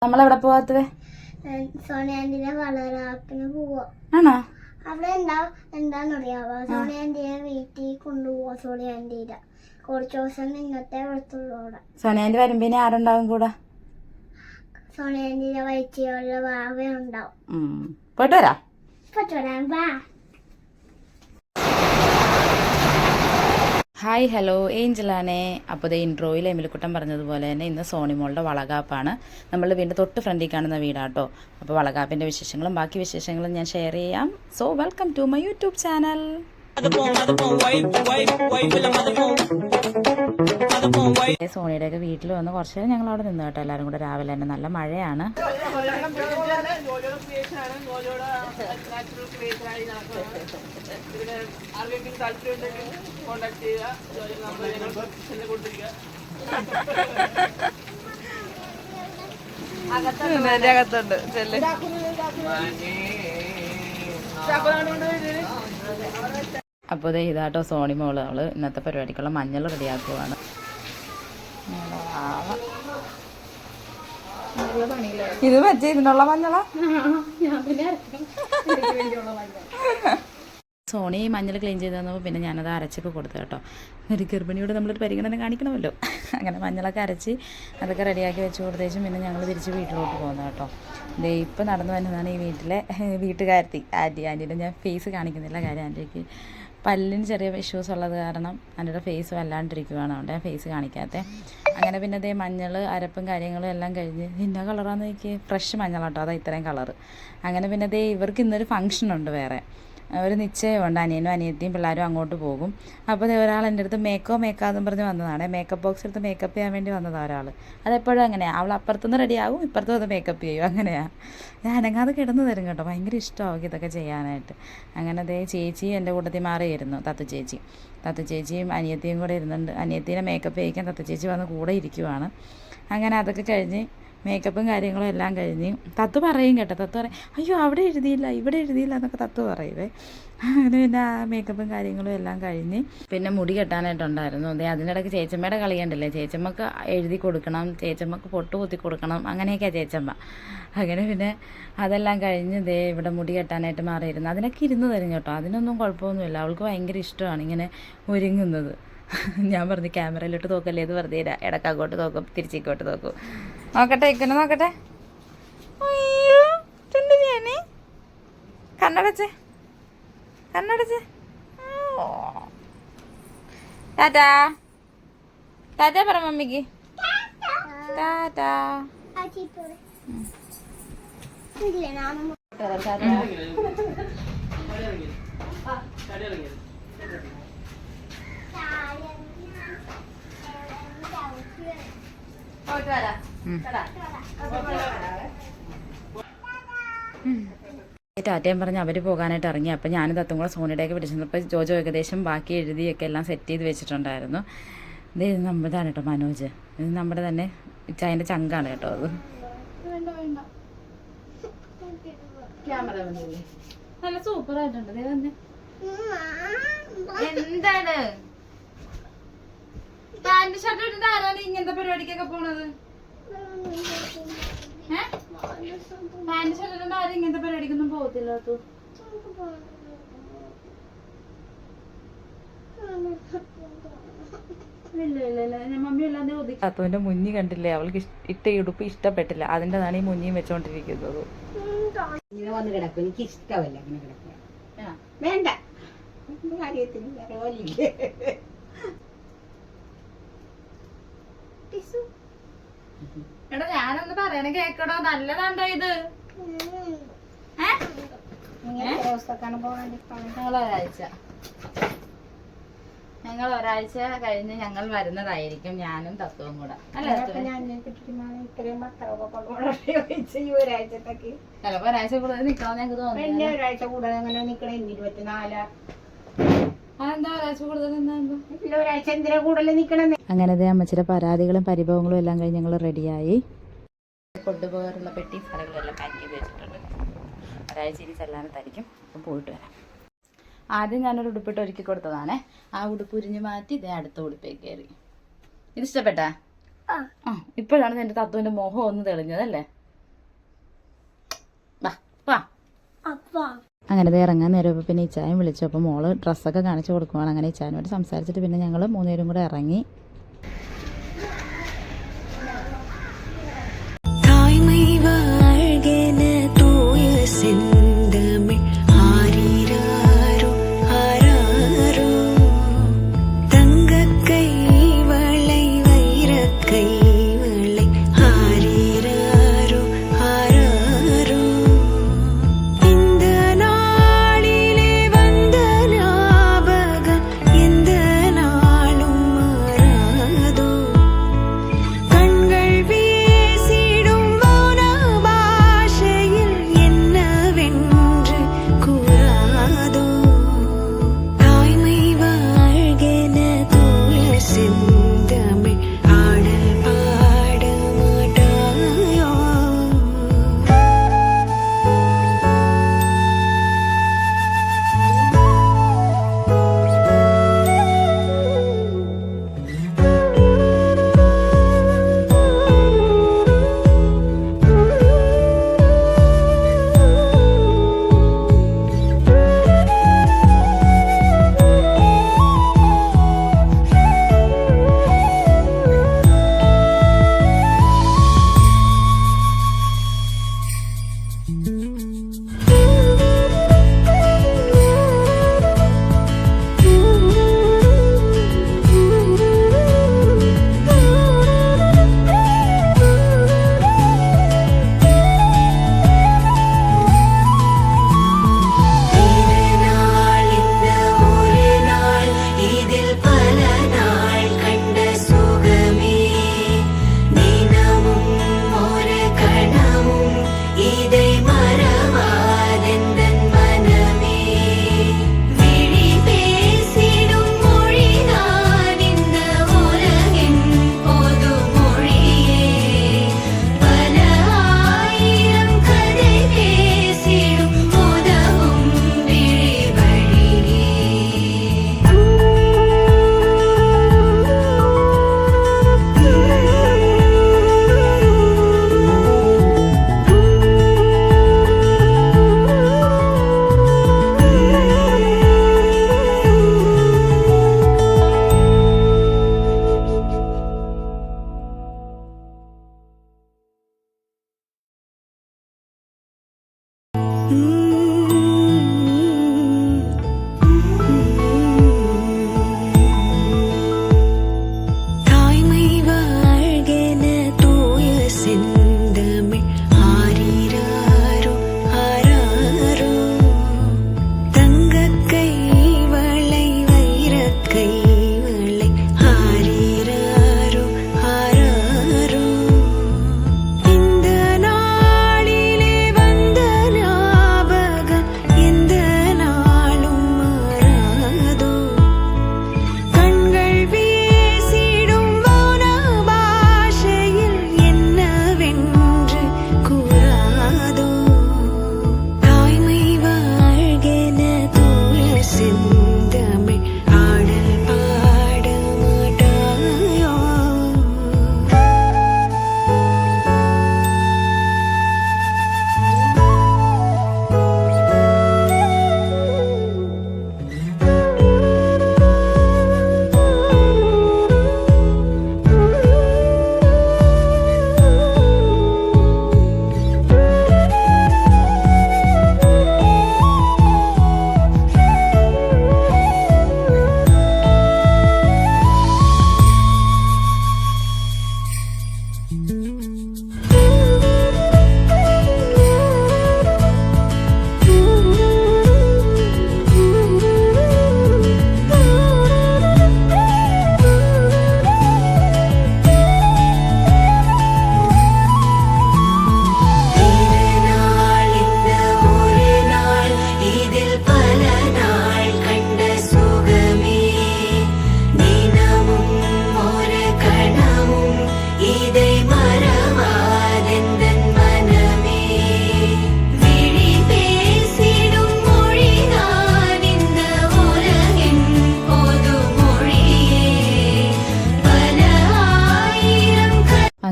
നമ്മളെവിടെ പോവാത്തത്? സോണിയാന്റിനെ വളരാക്കിന് പോവാ. ആണോ? അവിടെ എന്താന്നറിയാവോ? സോണിയാന്റിനെ വീട്ടിൽ കൊണ്ടുപോവാ. സോണിയാന്റിയുടെ കുറച്ച് ദിവസം ഇന്നത്തെ എടുത്തുള്ളൂ. അവിടെ സോണിയാന്റി വരുമ്പോ ആരുണ്ടാവും കൂടെ? സോണിയാന്റിയുടെ വയറ്റിലുള്ള വാവ ഉണ്ടാവും. പോയിട്ട് വരാം. വാ. ഹായ്, ഹലോ, ഏഞ്ചലാണേ. അപ്പോൾ ഇത് ഇൻട്രോയിൽ എമിലിക്കുട്ടൻ പറഞ്ഞതുപോലെ തന്നെ ഇന്ന് സോണിമോളുടെ വളകാപ്പാണ്. നമ്മൾ വീണ്ടും തൊട്ട് ഫ്രണ്ടിൽ കാണുന്ന വീടാട്ടോ. അപ്പോൾ വളകാപ്പിൻ്റെ വിശേഷങ്ങളും ബാക്കി വിശേഷങ്ങളും ഞാൻ ഷെയർ ചെയ്യാം. So welcome to my YouTube channel. സോണിയുടെയൊക്കെ വീട്ടിൽ വന്ന് കുറച്ച് നേരം ഞങ്ങൾ അവിടെ നിന്ന് കേട്ടോ. എല്ലാവരും കൂടെ രാവിലെ തന്നെ. നല്ല മഴയാണ്. അകത്തുണ്ട്. അപ്പോൾ ഇതാട്ടോ സോണി മോള്. അവള് ഇന്നത്തെ പരിപാടിക്കുള്ള മഞ്ഞൾ റെഡിയാക്കുവാണ്. ഇത് മറ്റേ ഇതിനുള്ള മഞ്ഞളാ. സോണി മഞ്ഞൾ ക്ലീൻ ചെയ്ത് തന്നപ്പോൾ പിന്നെ ഞാനത് അരച്ചൊക്കെ കൊടുത്തു കേട്ടോ. ഒരു ഗർഭിണിയോട് നമ്മളൊരു പരിഗണന കാണിക്കണമല്ലോ. അങ്ങനെ മഞ്ഞളൊക്കെ അരച്ച് അതൊക്കെ റെഡിയാക്കി വെച്ച് കൊടുത്തേച്ചും പിന്നെ ഞങ്ങൾ തിരിച്ച് വീട്ടിലോട്ട് പോകുന്നത് കേട്ടോ. ദേ ഇപ്പം നടന്നു വരുന്നതാണ് ഈ വീട്ടിലെ വീട്ടുകാരത്തി ആൻറ്റീനെ ഞാൻ ഫേസ് കാണിക്കുന്നില്ല. കാര്യം ആൻറ്റിക്ക് പല്ലിന് ചെറിയ ഇഷ്യൂസ് ഉള്ളത് കാരണം ആൻറ്റിയുടെ ഫേസ് വല്ലാണ്ടിരിക്കുകയാണ്. അതുകൊണ്ട് ഞാൻ ഫേസ് കാണിക്കാത്തത്. അങ്ങനെ പിന്നെ അതേ മഞ്ഞൾ അരപ്പും കാര്യങ്ങളും എല്ലാം കഴിഞ്ഞ് ഇന്ന കളറാന്ന് എനിക്ക് ഫ്രഷ് മഞ്ഞളാട്ടോ. അതാ ഇത്രയും കളറ്. അങ്ങനെ പിന്നെ അതേ ഇവർക്ക് ഇന്നൊരു ഫംഗ്ഷനുണ്ട്. വേറെ ഒരു നിശ്ചയമുണ്ട്. അനിയനും അനിയത്തിയും പിള്ളേരും അങ്ങോട്ട് പോകും. അപ്പോൾ ഒരാൾ എൻ്റെ അടുത്ത് മേക്കാന്നും പറഞ്ഞ് വന്നതാണ്. മേക്കപ്പ് ബോക്സ് എടുത്ത് മേക്കപ്പ് ചെയ്യാൻ വേണ്ടി വന്നതാണ് ഒരാൾ. അതെപ്പോഴും അങ്ങനെയാണ്. അവൾ അപ്പുറത്തുനിന്ന് റെഡിയാകും, ഇപ്പുറത്ത് വന്ന് മേക്കപ്പ് ചെയ്യും. അങ്ങനെയാണ്. ഞാൻ അനങ്ങാതെ കിടന്നു തരും കേട്ടോ. ഭയങ്കര ഇഷ്ടമാവും ഇതൊക്കെ ചെയ്യാനായിട്ട്. അങ്ങനെ അതേ ചേച്ചി എൻ്റെ കൂട്ടത്തിൽ മാറിയിരുന്നു. തത്തു ചേച്ചിയും അനിയത്തിയും കൂടെ ഇരുന്നുണ്ട്. അനിയത്തിനെ മേക്കപ്പ് ചെയ്യിക്കാൻ തത്തു ചേച്ചി വന്ന് കൂടെ ഇരിക്കുവാണ്. അങ്ങനെ അതൊക്കെ കഴിഞ്ഞ് മേക്കപ്പും കാര്യങ്ങളും എല്ലാം കഴിഞ്ഞ് തത്തു പറയും കേട്ടോ. തത്തു പറയും, അയ്യോ അവിടെ എഴുതിയില്ല ഇവിടെ എഴുതിയില്ല എന്നൊക്കെ തത്തു പറയുവേ. അങ്ങനെ പിന്നെ ആ മേക്കപ്പും കാര്യങ്ങളും എല്ലാം കഴിഞ്ഞ് പിന്നെ മുടി കെട്ടാനായിട്ടുണ്ടായിരുന്നു. അതെ അതിനിടയ്ക്ക് ചേച്ചമ്മയുടെ കളിയുണ്ടല്ലേ. ചേച്ചമ്മക്ക് എഴുതി കൊടുക്കണം, ചേച്ചമ്മക്ക് പൊട്ട് കുത്തി കൊടുക്കണം, അങ്ങനെയൊക്കെയാണ് ചേച്ചമ്മ. അങ്ങനെ പിന്നെ അതെല്ലാം കഴിഞ്ഞ് ദേ ഇവിടെ മുടി കെട്ടാനായിട്ട് മാറിയിരുന്നു. അതിനൊക്കെ ഇരുന്ന് തരും കേട്ടോ. അതിനൊന്നും കുഴപ്പമൊന്നുമില്ല. അവൾക്ക് ഭയങ്കര ഇഷ്ടമാണ് ഇങ്ങനെ ഒരുങ്ങുന്നത്. ഞാൻ പറഞ്ഞു ക്യാമറയിലോട്ട് നോക്കല്ലേ, ഇത് വെറുതെ ഇടയ്ക്ക് അങ്ങോട്ട് നോക്കും, തിരിച്ചിങ്ങോട്ട് നോക്കും. നോക്കട്ടെ ഇങ്ങനെ നോക്കട്ടെ. അയ്യോ ചുണ്ട് ഞാനേ കണ്ണടച്ചേ ടാറ്റാ ടാറ്റാ പറ മമ്മിക്ക്. ടാറ്റാ. ടാറ്റയും പറഞ്ഞ് അവർ പോകാനായിട്ട് ഇറങ്ങി. അപ്പം ഞാനും തത്തും കൂടെ സോണിയുടെയൊക്കെ പിടിച്ചിരുന്നപ്പോൾ ജോജോ ഏകദേശം ബാക്കി എഴുതിയൊക്കെ എല്ലാം സെറ്റ് ചെയ്ത് വെച്ചിട്ടുണ്ടായിരുന്നു. ഇത് നമ്മുടെതാണ് കേട്ടോ മനോജ്. ഇത് നമ്മുടെ തന്നെ അതിൻ്റെ ചങ്കാണ് കേട്ടോ. അത് നല്ല സൂപ്പറായിട്ടുണ്ട്. എന്താണ് പാന്റ് ഷർട്ട് ഇട്ടിട്ട് ആരാണ് ഇങ്ങനത്തെ പരിപാടിക്കൊക്കെ പോണത്? പാന്റ് ഷർട്ട് ഇട്ടിട്ട് ആരും ഇങ്ങനത്തെ പരിപാടിക്കൊന്നും പോകത്തില്ല. മമ്മി അല്ലാതെ അത്തുവിന്റെ മുന്നി കണ്ടില്ലേ? അവൾക്ക് ഇട്ട ഉടുപ്പ് ഇഷ്ടപ്പെട്ടില്ല. അതിൻ്റെതാണ് ഈ മുന്നിയും വെച്ചോണ്ടിരിക്കുന്നത്. എനിക്ക് ഇഷ്ടമല്ല അങ്ങനെ കിടക്കുക. വേണ്ട കാര്യത്തിന് എടാ ഞാനൊന്ന് പറയണ കേക്കടോ. നല്ലതാണ്ടോ ഇത്? ഞങ്ങൾ ഒരാഴ്ച കഴിഞ്ഞ് ഞങ്ങൾ വരുന്നതായിരിക്കും. ഞാനും തത്വവും കൂടെ. ചിലപ്പോ ഒരാഴ്ച കൂടുതൽ നിക്കണം ഞങ്ങൾക്ക് തോന്നുന്നു. ഒരാഴ്ച കൂടുതൽ അങ്ങനെ നിക്കണേ. 24 അങ്ങനെ അമ്മച്ചിയുടെ പരാതികളും പരിഭവങ്ങളും എല്ലാം കഴിഞ്ഞ് ഞങ്ങൾ റെഡിയായി. കൊണ്ടുപോകാറുള്ള പെട്ടി സ്ഥലങ്ങളെല്ലാം പാക്ക് ചെയ്ത് വെച്ചിട്ടുണ്ട്. ഒരാഴ്ച ഇനി ചെല്ലാനത്തായിരിക്കും. അപ്പം പോയിട്ട് വരാം. ആദ്യം ഞാനൊരു ഉടുപ്പിട്ട് ഒരുക്കി കൊടുത്തതാണേ. ആ ഉടുപ്പ് ഉരിഞ്ഞ് മാറ്റി ഇതേ അടുത്ത ഉടുപ്പേക്ക് കയറി. ഇത് ഇഷ്ടപ്പെട്ടാ? ഇപ്പോഴാണ് എൻ്റെ തത്തുവിൻ്റെ മുഖം ഒന്ന് തെളിഞ്ഞതല്ലേ? അപ്പാ അങ്ങനെ ദേ ഇറങ്ങാൻ നേരം പിന്നെ ഇച്ചായം വിളിച്ചു. അപ്പോൾ മോള് ഡ്രസ്സൊക്കെ കാണിച്ചു കൊടുക്കുവാണ്. അങ്ങനെ ഇച്ചായനോട് സംസാരിച്ചിട്ട് പിന്നെ ഞങ്ങൾ 3 പേരും കൂടെ ഇറങ്ങി.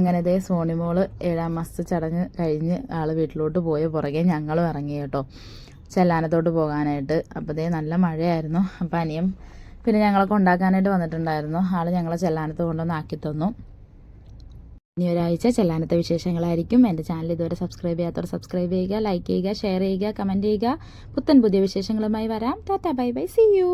അങ്ങനെ ദേ സോണിമോള് 7ാം മാസത്തെ ചടങ്ങ് കഴിഞ്ഞ് ആൾ വീട്ടിലോട്ട് പോയ പുറകെ ഞങ്ങളും ഇറങ്ങി കേട്ടോ ചെല്ലാനത്തോട്ട് പോകാനായിട്ട്. അപ്പോൾ ദേ നല്ല മഴയായിരുന്നു. അപ്പോൾ അനിയം പിന്നെ ഞങ്ങളെ കൊണ്ടാക്കാനായിട്ട് വന്നിട്ടുണ്ടായിരുന്നു. ആൾ ഞങ്ങളെ ചെല്ലാനത്ത് കൊണ്ടുവന്ന് ആക്കി തന്നു. ഇനി ഒരാഴ്ച ചെല്ലാനത്തെ വിശേഷങ്ങളായിരിക്കും. എൻ്റെ ചാനൽ ഇതുവരെ സബ്സ്ക്രൈബ് ചെയ്യാത്തവർ സബ്സ്ക്രൈബ് ചെയ്യുക, ലൈക്ക് ചെയ്യുക, ഷെയർ ചെയ്യുക, കമൻറ്റ് ചെയ്യുക. പുത്തൻ പുതിയ വിശേഷങ്ങളുമായി വരാം. Tata bye bye, see U.